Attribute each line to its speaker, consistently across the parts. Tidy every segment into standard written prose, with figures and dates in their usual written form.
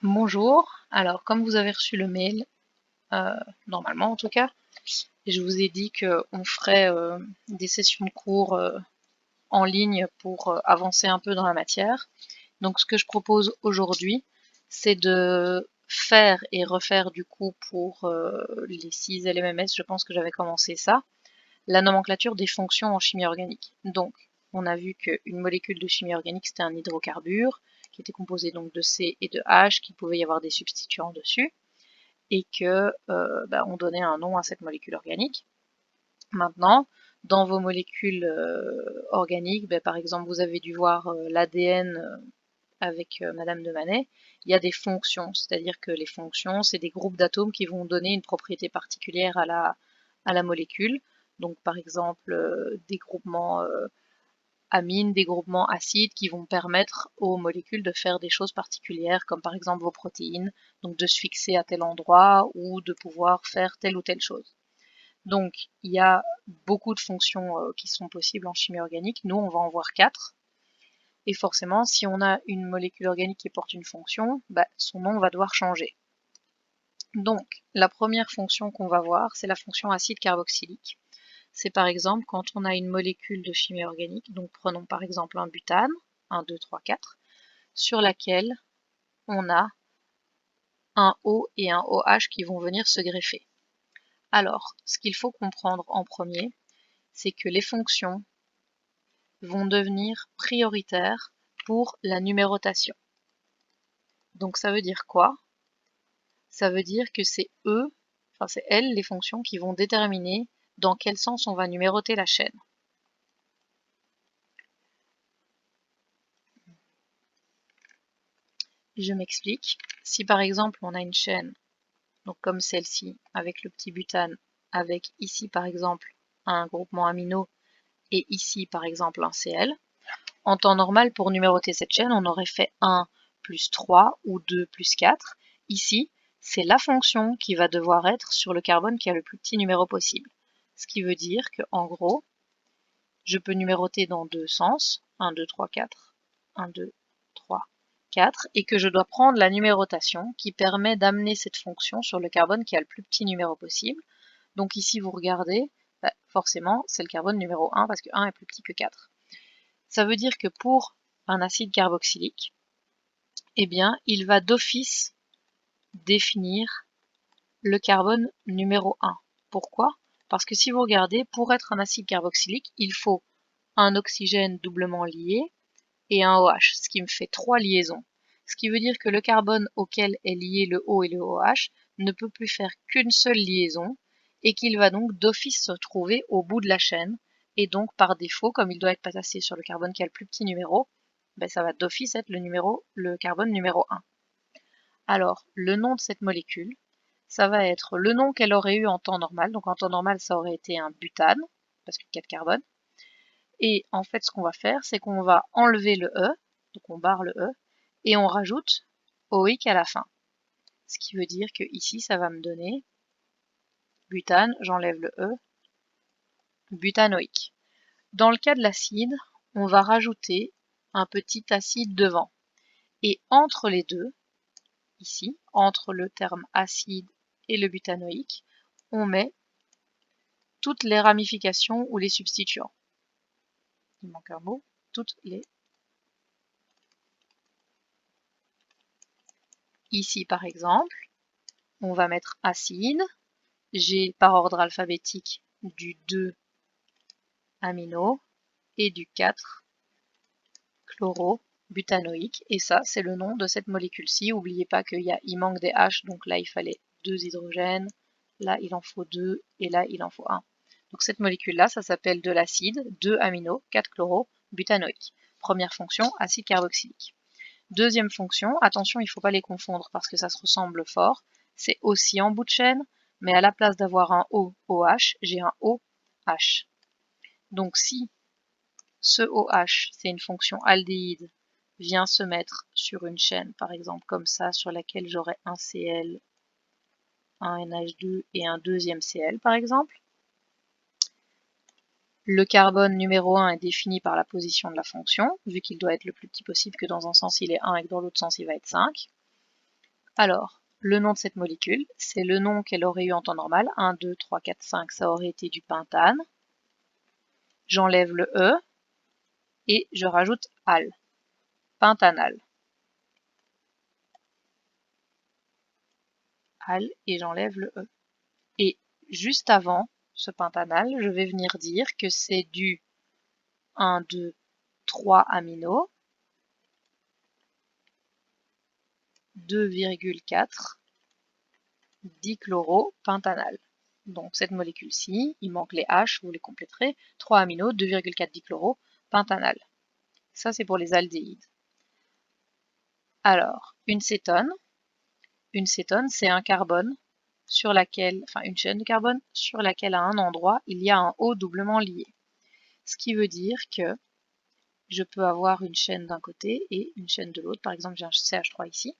Speaker 1: Bonjour, alors comme vous avez reçu le mail, normalement en tout cas, je vous ai dit qu'on ferait des sessions de cours en ligne pour avancer un peu dans la matière. Donc ce que je propose aujourd'hui, c'est de faire et refaire du coup pour les 6 LMMS, je pense que j'avais commencé ça, la nomenclature des fonctions en chimie organique. Donc on a vu qu'une molécule de chimie organique c'était un hydrocarbure, qui était composé donc de C et de H, qu'il pouvait y avoir des substituants dessus, et que on donnait un nom à cette molécule organique. Maintenant, dans vos molécules organiques, par exemple, vous avez dû voir l'ADN avec Madame de Manet, il y a des fonctions, c'est-à-dire que les fonctions, c'est des groupes d'atomes qui vont donner une propriété particulière à la molécule. Donc, par exemple, des groupements amines, des groupements acides qui vont permettre aux molécules de faire des choses particulières, comme par exemple vos protéines, donc de se fixer à tel endroit ou de pouvoir faire telle ou telle chose. Donc il y a beaucoup de fonctions qui sont possibles en chimie organique. Nous, on va en voir 4. Et forcément, si on a une molécule organique qui porte une fonction, son nom va devoir changer. Donc, la première fonction qu'on va voir, c'est la fonction acide carboxylique. C'est par exemple quand on a une molécule de chimie organique, donc prenons par exemple un butane, 1, 2, 3, 4, sur laquelle on a un O et un OH qui vont venir se greffer. Alors, ce qu'il faut comprendre en premier, c'est que les fonctions vont devenir prioritaires pour la numérotation. Donc ça veut dire quoi? Ça veut dire que c'est c'est elles les fonctions qui vont déterminer dans quel sens on va numéroter la chaîne. Je m'explique. Si par exemple on a une chaîne, donc comme celle-ci, avec le petit butane, avec ici par exemple un groupement amino et ici par exemple un Cl, en temps normal pour numéroter cette chaîne, on aurait fait 1 plus 3 ou 2 plus 4. Ici, c'est la fonction qui va devoir être sur le carbone qui a le plus petit numéro possible. Ce qui veut dire que en gros, je peux numéroter dans deux sens, 1, 2, 3, 4, 1, 2, 3, 4, et que je dois prendre la numérotation qui permet d'amener cette fonction sur le carbone qui a le plus petit numéro possible. Donc ici, vous regardez, forcément, c'est le carbone numéro 1 parce que 1 est plus petit que 4. Ça veut dire que pour un acide carboxylique, eh bien, il va d'office définir le carbone numéro 1. Pourquoi? Parce que si vous regardez, pour être un acide carboxylique, il faut un oxygène doublement lié et un OH, ce qui me fait 3 liaisons. Ce qui veut dire que le carbone auquel est lié le O et le OH ne peut plus faire qu'une seule liaison et qu'il va donc d'office se trouver au bout de la chaîne. Et donc par défaut, comme il doit être passé sur le carbone qui a le plus petit numéro, ça va d'office être le carbone numéro 1. Alors, le nom de cette molécule, ça va être le nom qu'elle aurait eu en temps normal. Donc en temps normal, ça aurait été un butane, parce que 4 carbones. Et en fait, ce qu'on va faire, c'est qu'on va enlever le E, donc on barre le E, et on rajoute OIC à la fin. Ce qui veut dire que ici, ça va me donner butane, j'enlève le E, butanoïque. Dans le cas de l'acide, on va rajouter un petit acide devant. Et entre les deux, ici, entre le terme acide et le butanoïque, on met toutes les ramifications ou les substituants. Il manque un mot, toutes les. Ici, par exemple, on va mettre acide. J'ai par ordre alphabétique du 2 amino et du 4 chlorobutanoïque. Et ça, c'est le nom de cette molécule-ci. N'oubliez pas il manque des H, donc là, il fallait 2 hydrogènes. Là, il en faut 2 et là, il en faut 1. Donc cette molécule-là, ça s'appelle de l'acide, 2 amino, 4 chlorobutanoïque. Première fonction, acide carboxylique. Deuxième fonction, attention, il ne faut pas les confondre parce que ça se ressemble fort, c'est aussi en bout de chaîne, mais à la place d'avoir un OH, j'ai un OH. Donc si ce OH, c'est une fonction aldéhyde, vient se mettre sur une chaîne, par exemple comme ça, sur laquelle j'aurai un Cl, un NH2 et un deuxième Cl, par exemple, le carbone numéro 1 est défini par la position de la fonction, vu qu'il doit être le plus petit possible, que dans un sens il est 1 et que dans l'autre sens il va être 5. Alors, le nom de cette molécule, c'est le nom qu'elle aurait eu en temps normal. 1, 2, 3, 4, 5, ça aurait été du pentane. J'enlève le E et je rajoute al, pentanal. Al et j'enlève le E. Et juste avant ce pentanal, je vais venir dire que c'est du 1, 2, 3 amino, 2,4 dichloropenthanal. Donc cette molécule-ci, il manque les H, vous les compléterez, 3 amino, 2,4 dichloropenthanal. Ça c'est pour les aldéhydes. Alors, une cétone c'est un carbone sur laquelle, enfin une chaîne de carbone sur laquelle à un endroit il y a un O doublement lié. Ce qui veut dire que je peux avoir une chaîne d'un côté et une chaîne de l'autre. Par exemple, j'ai un CH3 ici.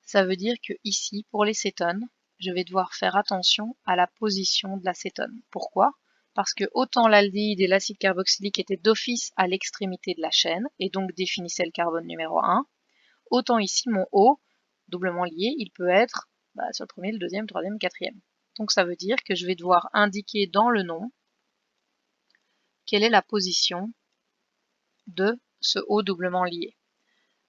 Speaker 1: Ça veut dire que ici, pour les cétones, je vais devoir faire attention à la position de la cétone. Pourquoi? Parce que autant l'aldéhyde et l'acide carboxylique étaient d'office à l'extrémité de la chaîne et donc définissaient le carbone numéro 1, autant ici mon O, doublement lié, il peut être sur le premier, le deuxième, le troisième, le quatrième. Donc ça veut dire que je vais devoir indiquer dans le nom quelle est la position de ce O doublement lié.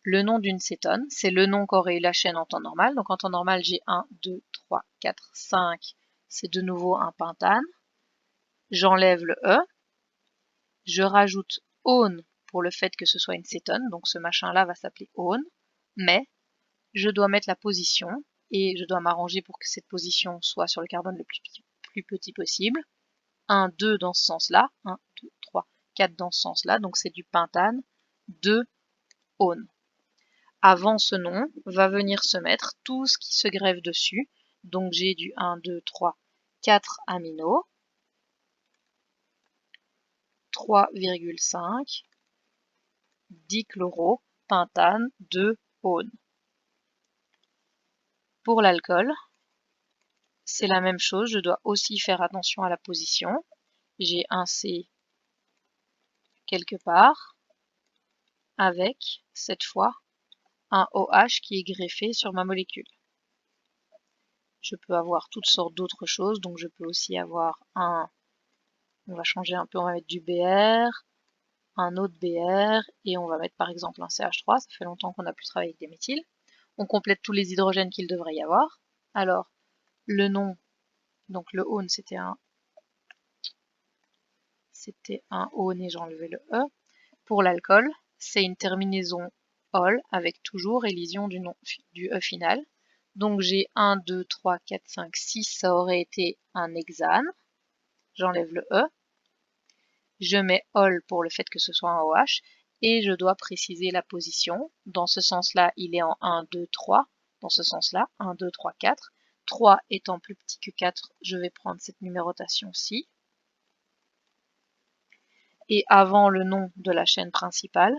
Speaker 1: Le nom d'une cétone, c'est le nom qu'aurait eu la chaîne en temps normal. Donc en temps normal, j'ai 1, 2, 3, 4, 5. C'est de nouveau un pentane. J'enlève le E. Je rajoute one pour le fait que ce soit une cétone. Donc ce machin-là va s'appeler one. Mais je dois mettre la position et je dois m'arranger pour que cette position soit sur le carbone le plus petit possible. 1, 2 dans ce sens-là. 1, 2, 3, 4 dans ce sens-là. Donc c'est du pentane. 2, one. Avant ce nom va venir se mettre tout ce qui se greffe dessus. Donc j'ai du 1, 2, 3, 4 amino, 3,5 dichloropentane 2 one. Pour l'alcool, c'est la même chose, je dois aussi faire attention à la position. J'ai un C quelque part avec, cette fois, un OH qui est greffé sur ma molécule. Je peux avoir toutes sortes d'autres choses, donc je peux aussi avoir on va changer un peu, on va mettre du BR, un autre BR, et on va mettre par exemple un CH3, ça fait longtemps qu'on n'a plus travaillé avec des méthyles. On complète tous les hydrogènes qu'il devrait y avoir. Alors, le nom, donc le one c'était un one et j'ai enlevé le E. Pour l'alcool, c'est une terminaison ol avec toujours élision du E final. Donc j'ai 1, 2, 3, 4, 5, 6, ça aurait été un hexane. J'enlève le E. Je mets ol pour le fait que ce soit un OH et je dois préciser la position. Dans ce sens-là, il est en 1, 2, 3. Dans ce sens-là, 1, 2, 3, 4. 3 étant plus petit que 4, je vais prendre cette numérotation-ci. Et avant le nom de la chaîne principale,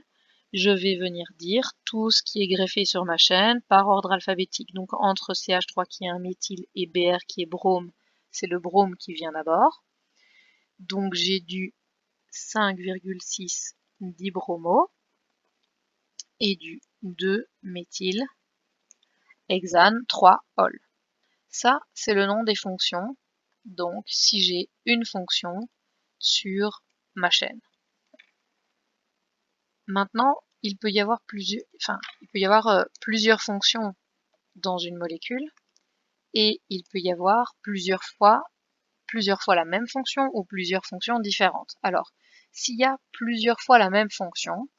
Speaker 1: je vais venir dire tout ce qui est greffé sur ma chaîne par ordre alphabétique. Donc entre CH3 qui est un méthyle et Br qui est brome, c'est le brome qui vient d'abord. Donc j'ai du 5,6 dibromo et du 2-méthyl hexane 3-ol. Ça, c'est le nom des fonctions. Donc, si j'ai une fonction sur ma chaîne. Maintenant, il peut y avoir plusieurs fonctions dans une molécule et il peut y avoir plusieurs fois la même fonction ou plusieurs fonctions différentes. Alors, s'il y a plusieurs fois la même fonction,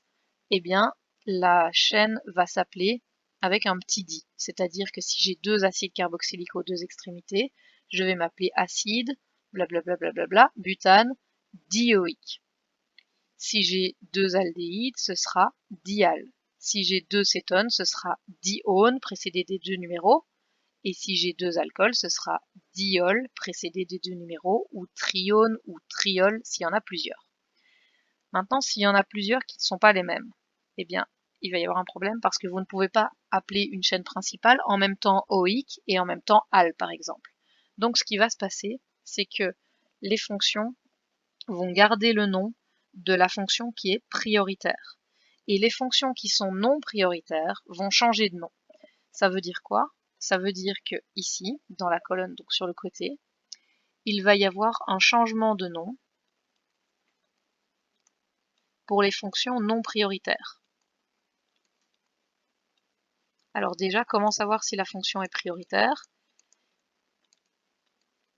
Speaker 1: eh bien, la chaîne va s'appeler avec un petit di. C'est-à-dire que si j'ai deux acides carboxyliques aux deux extrémités, je vais m'appeler acide, blablabla, butane, dioïque. Si j'ai deux aldéhydes, ce sera dial. Si j'ai deux cétones, ce sera dione, précédé des deux numéros. Et si j'ai deux alcools, ce sera diol, précédé des deux numéros, ou trione ou triol, s'il y en a plusieurs. Maintenant, s'il y en a plusieurs qui ne sont pas les mêmes, eh bien, il va y avoir un problème parce que vous ne pouvez pas appeler une chaîne principale en même temps oïque et en même temps al, par exemple. Donc, ce qui va se passer, c'est que les fonctions vont garder le nom de la fonction qui est prioritaire. Et les fonctions qui sont non prioritaires vont changer de nom. Ça veut dire quoi? Ça veut dire que ici, dans la colonne, donc sur le côté, il va y avoir un changement de nom pour les fonctions non prioritaires. Alors déjà, comment savoir si la fonction est prioritaire?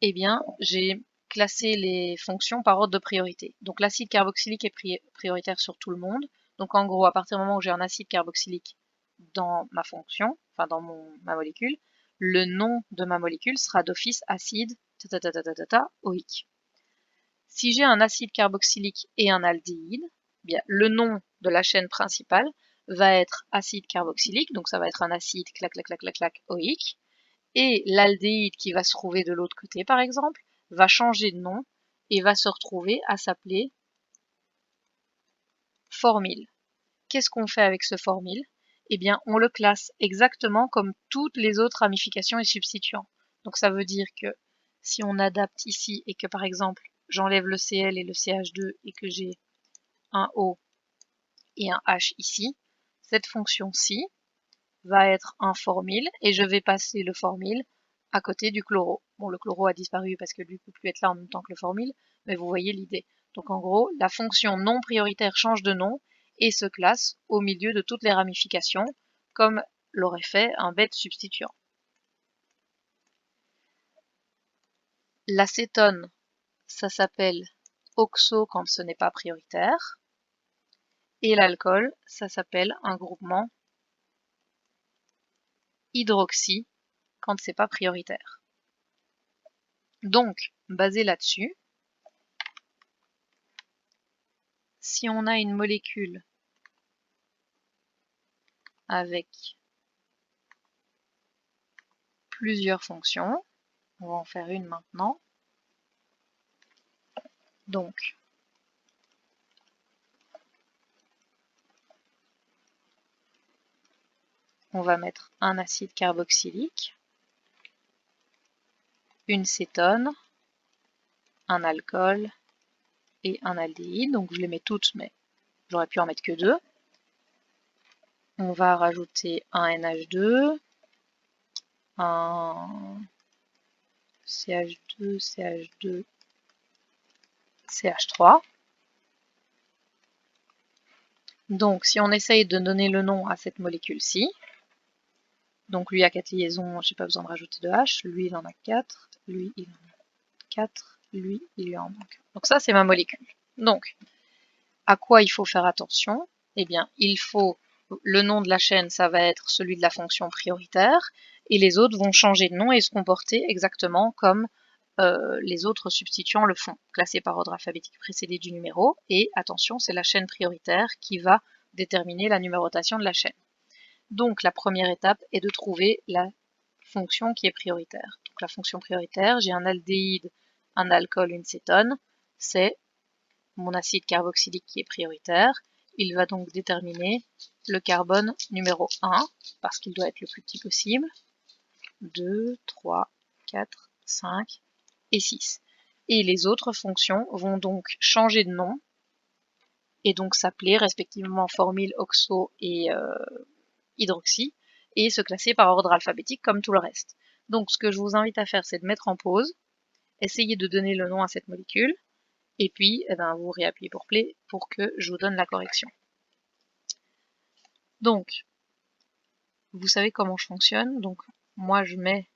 Speaker 1: Eh bien, j'ai classé les fonctions par ordre de priorité. Donc l'acide carboxylique est prioritaire sur tout le monde. Donc en gros, à partir du moment où j'ai un acide carboxylique dans ma fonction, enfin dans ma molécule, le nom de ma molécule sera d'office acide OIC. Si j'ai un acide carboxylique et un aldéhyde, bien, le nom de la chaîne principale va être acide carboxylique, donc ça va être un acide clac clac clac clac clac OIC, et l'aldéhyde qui va se trouver de l'autre côté par exemple va changer de nom et va se retrouver à s'appeler formyle. Qu'est-ce qu'on fait avec ce formyle? Eh bien, on le classe exactement comme toutes les autres ramifications et substituants. Donc ça veut dire que si on adapte ici et que par exemple j'enlève le Cl et le CH2 et que j'ai un O et un H ici, cette fonction-ci va être un formyle et je vais passer le formyle à côté du chloro. Bon, le chloro a disparu parce que lui ne peut plus être là en même temps que le formyle, mais vous voyez l'idée. Donc en gros, la fonction non prioritaire change de nom et se classe au milieu de toutes les ramifications, comme l'aurait fait un bête substituant. L'acétone, ça s'appelle oxo quand ce n'est pas prioritaire, et l'alcool, ça s'appelle un groupement hydroxy quand c'est pas prioritaire. Donc, basé là-dessus, si on a une molécule avec plusieurs fonctions, on va en faire une maintenant. Donc, on va mettre un acide carboxylique, une cétone, un alcool et un aldéhyde. Donc je les mets toutes, mais j'aurais pu en mettre que deux. On va rajouter un NH2, un CH2, CH2, CH3. Donc si on essaye de donner le nom à cette molécule-ci, donc lui a 4 liaisons, j'ai pas besoin de rajouter de H, lui il en a 4, lui il en a 4, lui il lui en manque. Donc ça c'est ma molécule. Donc à quoi il faut faire attention? Eh bien il faut, le nom de la chaîne ça va être celui de la fonction prioritaire et les autres vont changer de nom et se comporter exactement comme les autres substituants le font, classés par ordre alphabétique précédé du numéro, et attention c'est la chaîne prioritaire qui va déterminer la numérotation de la chaîne. Donc la première étape est de trouver la fonction qui est prioritaire. Donc la fonction prioritaire, j'ai un aldéhyde, un alcool, une cétone, c'est mon acide carboxylique qui est prioritaire. Il va donc déterminer le carbone numéro 1, parce qu'il doit être le plus petit possible. 2, 3, 4, 5 et 6. Et les autres fonctions vont donc changer de nom, et donc s'appeler respectivement formyle, oxo et hydroxy, et se classer par ordre alphabétique comme tout le reste. Donc ce que je vous invite à faire, c'est de mettre en pause, essayer de donner le nom à cette molécule, et puis vous réappuyez pour play pour que je vous donne la correction. Donc, vous savez comment je fonctionne, donc moi je mets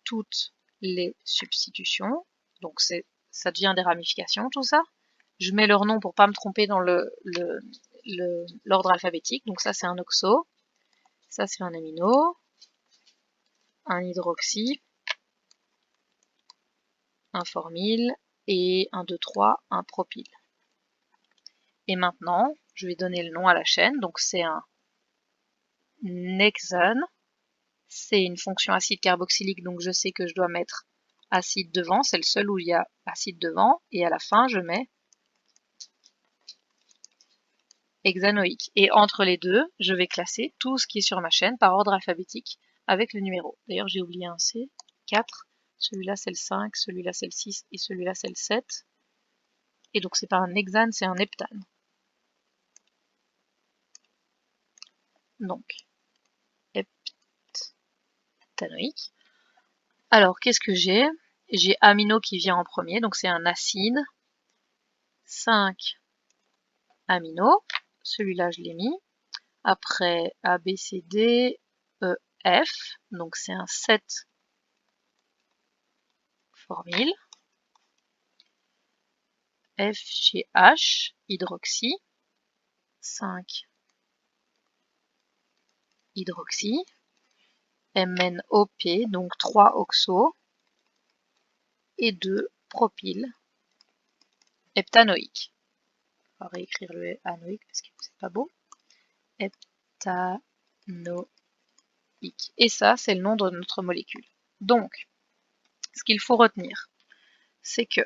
Speaker 1: toutes les substitutions, donc ça devient des ramifications tout ça. Je mets leur nom pour pas me tromper dans l'ordre alphabétique, donc ça c'est un oxo, ça c'est un amino, un hydroxy, un formyle, et 1, 2, 3, un propyle. Et maintenant, je vais donner le nom à la chaîne, donc c'est un hexane, c'est une fonction acide carboxylique, donc je sais que je dois mettre acide devant, c'est le seul où il y a acide devant, et à la fin je mets hexanoïque. Et entre les deux, je vais classer tout ce qui est sur ma chaîne par ordre alphabétique avec le numéro. D'ailleurs j'ai oublié un C, 4, celui-là c'est le 5, celui-là c'est le 6 et celui-là c'est le 7. Et donc c'est pas un hexane, c'est un heptane. Donc, heptanoïque. Alors, qu'est-ce que j'ai? J'ai amino qui vient en premier, donc c'est un acide. 5 amino, celui-là je l'ai mis. Après A, B, C, D, E, F, donc c'est un 7 formyle. F, G, H, hydroxy. 5 hydroxy. MnOP, donc 3 oxo. Et 2 propyle heptanoïque. On va réécrire le anoïque parce que c'est pas beau. Heptanoïque. Et ça, c'est le nom de notre molécule. Donc, ce qu'il faut retenir, c'est que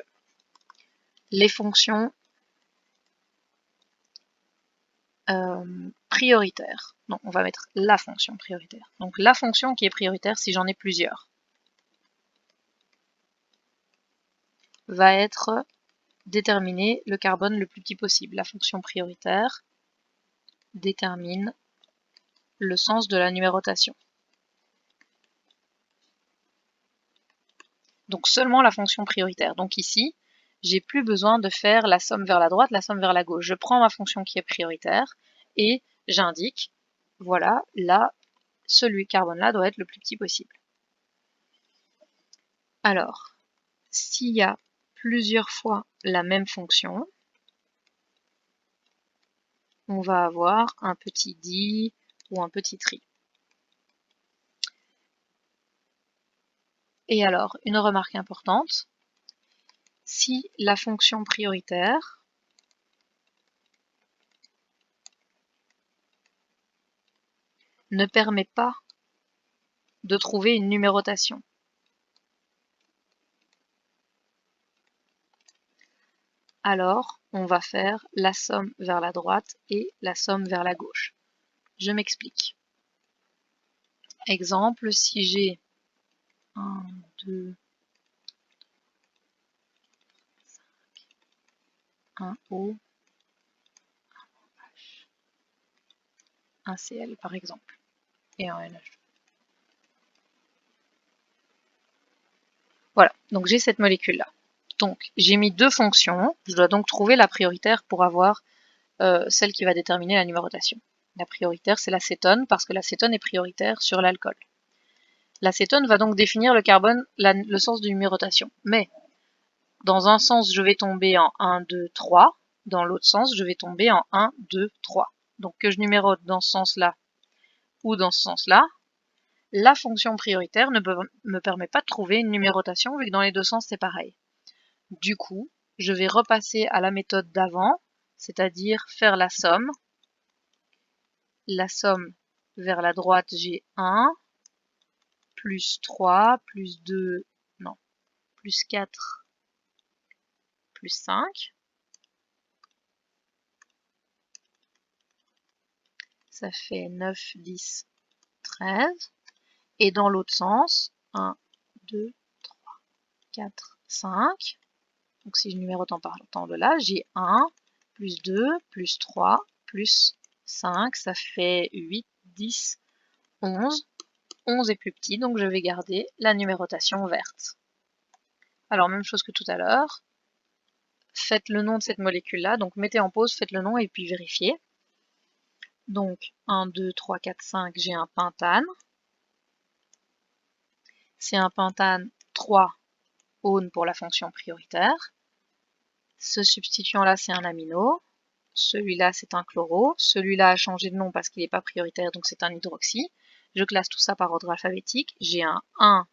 Speaker 1: les fonctions prioritaires, non, on va mettre la fonction prioritaire. Donc la fonction qui est prioritaire, si j'en ai plusieurs, va être déterminer le carbone le plus petit possible. La fonction prioritaire détermine le sens de la numérotation. Donc seulement la fonction prioritaire. Donc ici, j'ai plus besoin de faire la somme vers la droite, la somme vers la gauche. Je prends ma fonction qui est prioritaire et j'indique, voilà, là, celui carbone-là doit être le plus petit possible. Alors, s'il y a plusieurs fois la même fonction, on va avoir un petit di ou un petit tri. Et alors, une remarque importante, si la fonction prioritaire ne permet pas de trouver une numérotation, alors on va faire la somme vers la droite et la somme vers la gauche. Je m'explique. Exemple, si j'ai 1, 2, 5, 1 O, 1 H, un Cl par exemple, et un NH2. Voilà, donc j'ai cette molécule-là. Donc j'ai mis deux fonctions, je dois donc trouver la prioritaire pour avoir celle qui va déterminer la numérotation. La prioritaire, c'est l'acétone, parce que l'acétone est prioritaire sur l'alcool. L'acétone va donc définir le carbone, le sens de numérotation. Mais dans un sens, je vais tomber en 1, 2, 3. Dans l'autre sens, je vais tomber en 1, 2, 3. Donc que je numérote dans ce sens-là ou dans ce sens-là, la fonction prioritaire ne me permet pas de trouver une numérotation vu que dans les deux sens, c'est pareil. Du coup, je vais repasser à la méthode d'avant, c'est-à-dire faire la somme. La somme vers la droite, j'ai 1, plus 3, plus 2, non, plus 4, plus 5. Ça fait 9, 10, 13. Et dans l'autre sens, 1, 2, 3, 4, 5. Donc si je numérote en partant de là, j'ai 1, plus 2, plus 3, plus 5. Ça fait 8, 10, 11. 11 est plus petit, donc je vais garder la numérotation verte. Alors même chose que tout à l'heure. Faites le nom de cette molécule-là, donc mettez en pause, faites le nom et puis vérifiez. Donc 1, 2, 3, 4, 5, j'ai un pentane. C'est un pentane 3 one pour la fonction prioritaire. Ce substituant-là, c'est un amino. Celui-là, c'est un chloro. Celui-là a changé de nom parce qu'il n'est pas prioritaire, donc c'est un hydroxy. Je classe tout ça par ordre alphabétique. J'ai un 1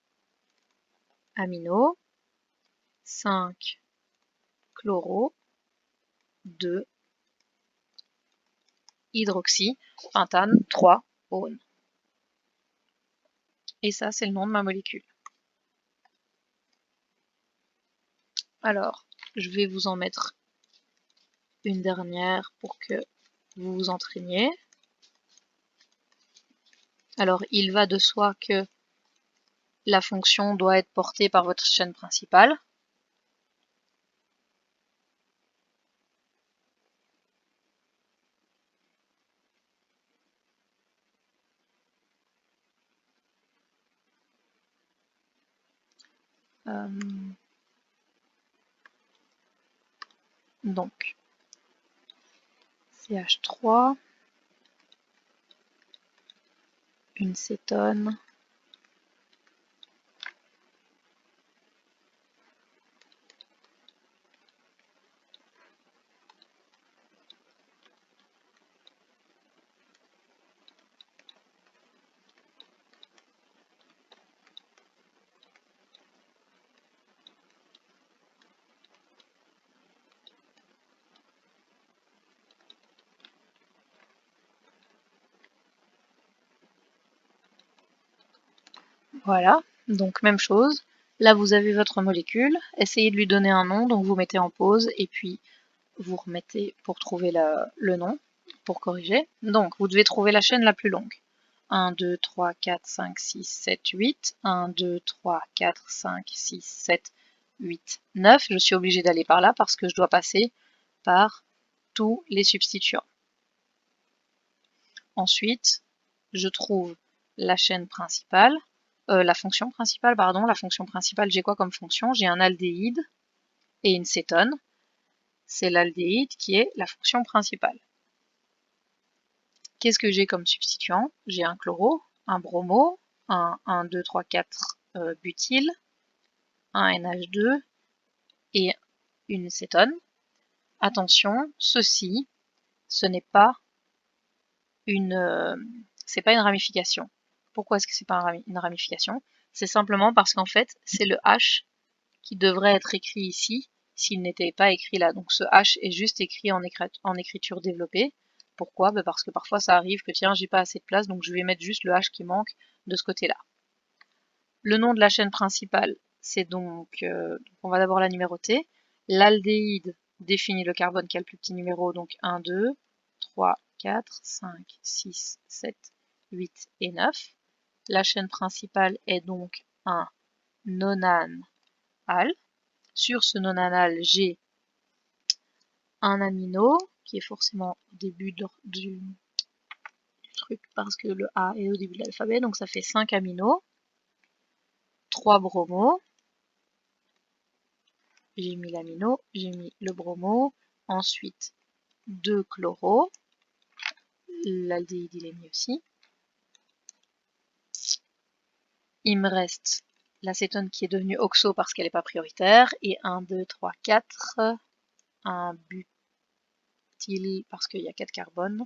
Speaker 1: amino, 5 chloro, 2 hydroxy, pentane 3 one. Et ça, c'est le nom de ma molécule. Alors, je vais vous en mettre une dernière pour que vous vous entraîniez. Alors, il va de soi que la fonction doit être portée par votre chaîne principale. Donc, CH3, une cétone, voilà, donc même chose. Là, vous avez votre molécule, essayez de lui donner un nom, donc vous mettez en pause, et puis vous remettez pour trouver le nom, pour corriger. Donc, vous devez trouver la chaîne la plus longue. 1, 2, 3, 4, 5, 6, 7, 8. 1, 2, 3, 4, 5, 6, 7, 8, 9. Je suis obligée d'aller par là parce que je dois passer par tous les substituants. Ensuite, je trouve la chaîne principale, la fonction principale, pardon. La fonction principale, j'ai quoi comme fonction? J'ai un aldéhyde et une cétone. C'est l'aldéhyde qui est la fonction principale. Qu'est-ce que j'ai comme substituant? J'ai un chloro, un bromo, un 1, 2, 3, 4 butyl, un NH2 et une cétone. Attention, ceci, ce n'est pas c'est pas une ramification. Pourquoi est-ce que c'est pas une ramification? C'est simplement parce qu'en fait, c'est le H qui devrait être écrit ici s'il n'était pas écrit là. Donc ce H est juste écrit en écriture développée. Pourquoi? Parce que parfois ça arrive que tiens, j'ai pas assez de place, donc je vais mettre juste le H qui manque de ce côté-là. Le nom de la chaîne principale, c'est donc, on va d'abord la numéroter. L'aldéhyde définit le carbone qui a le plus petit numéro, donc 1, 2, 3, 4, 5, 6, 7, 8 et 9. La chaîne principale est donc un nonane. Sur ce nonanal, j'ai un amino qui est forcément au début du truc parce que le A est au début de l'alphabet, donc ça fait 5 aminos, 3 bromos, j'ai mis l'amino, j'ai mis le bromo, ensuite 2 chloro, l'aldéhyde il est mis aussi. Il me reste l'acétone qui est devenue oxo parce qu'elle n'est pas prioritaire, et 1, 2, 3, 4, un butyl parce qu'il y a 4 carbones.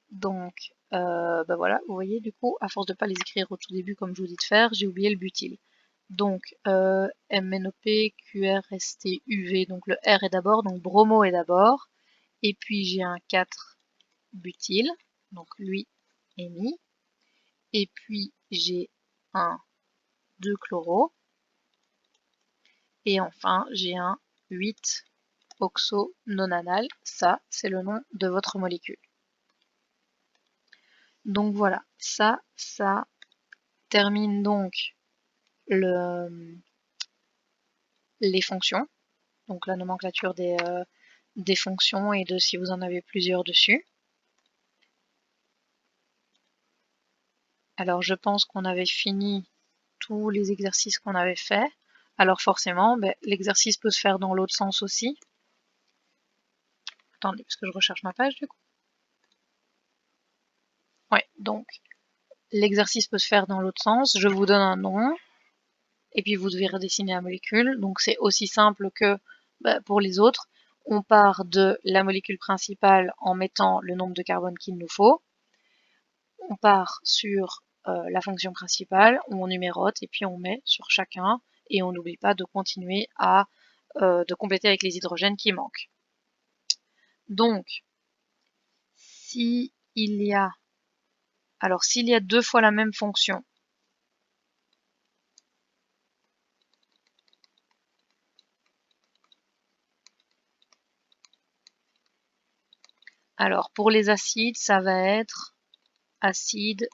Speaker 1: Donc voilà, vous voyez, du coup, à force de ne pas les écrire au tout début comme je vous dis de faire, j'ai oublié le butyl. Donc MNOP, QRST, UV, donc le R est d'abord, donc bromo est d'abord, et puis j'ai un 4 butyl, donc lui est mis, et puis j'ai un 2 chloro, et enfin j'ai un 8 oxo-nonanal, ça c'est le nom de votre molécule. Donc voilà, ça termine donc les fonctions, donc la nomenclature des fonctions et de si vous en avez plusieurs dessus. Alors je pense qu'on avait fini tous les exercices qu'on avait fait. Alors forcément, l'exercice peut se faire dans l'autre sens aussi. Attendez, parce que je recherche ma page du coup. Ouais, donc l'exercice peut se faire dans l'autre sens. Je vous donne un nom, et puis vous devez redessiner la molécule. Donc c'est aussi simple que pour les autres. On part de la molécule principale en mettant le nombre de carbone qu'il nous faut. On part sur la fonction principale, on numérote et puis on met sur chacun et on n'oublie pas de continuer de compléter avec les hydrogènes qui manquent. Donc, s'il y a deux fois la même fonction, alors pour les acides, ça va être acide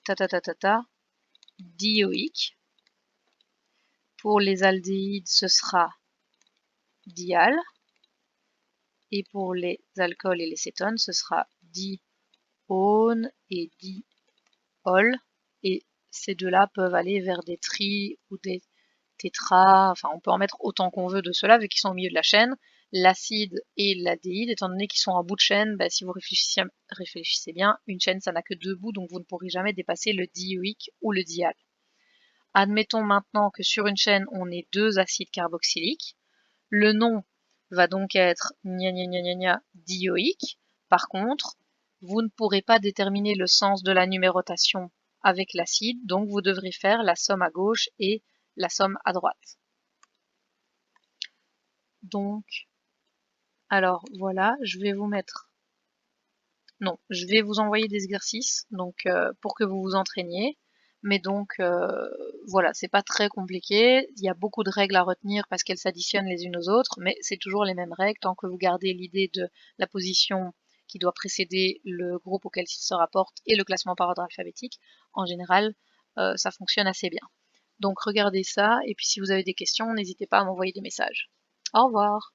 Speaker 1: dioïque. Pour les aldéhydes, ce sera dial. Et pour les alcools et les cétones, ce sera dione et diol. Et ces deux-là peuvent aller vers des tri ou des tétra, enfin on peut en mettre autant qu'on veut de ceux-là vu qu'ils sont au milieu de la chaîne. L'acide et l'aldéhyde, étant donné qu'ils sont en bout de chaîne, bah, si vous réfléchissez bien, une chaîne ça n'a que 2 bouts, donc vous ne pourrez jamais dépasser le dioïque ou le dial. Admettons maintenant que sur une chaîne on ait 2 acides carboxyliques. Le nom va donc être dioïque. Par contre, vous ne pourrez pas déterminer le sens de la numérotation avec l'acide, donc vous devrez faire la somme à gauche et la somme à droite. Donc, alors voilà, je vais vous mettre... Non, je vais vous envoyer des exercices donc pour que vous vous entraîniez. Mais donc voilà, c'est pas très compliqué. Il y a beaucoup de règles à retenir parce qu'elles s'additionnent les unes aux autres, mais c'est toujours les mêmes règles tant que vous gardez l'idée de la position qui doit précéder le groupe auquel il se rapporte et le classement par ordre alphabétique. En général, ça fonctionne assez bien. Donc regardez ça et puis si vous avez des questions, n'hésitez pas à m'envoyer des messages. Au revoir.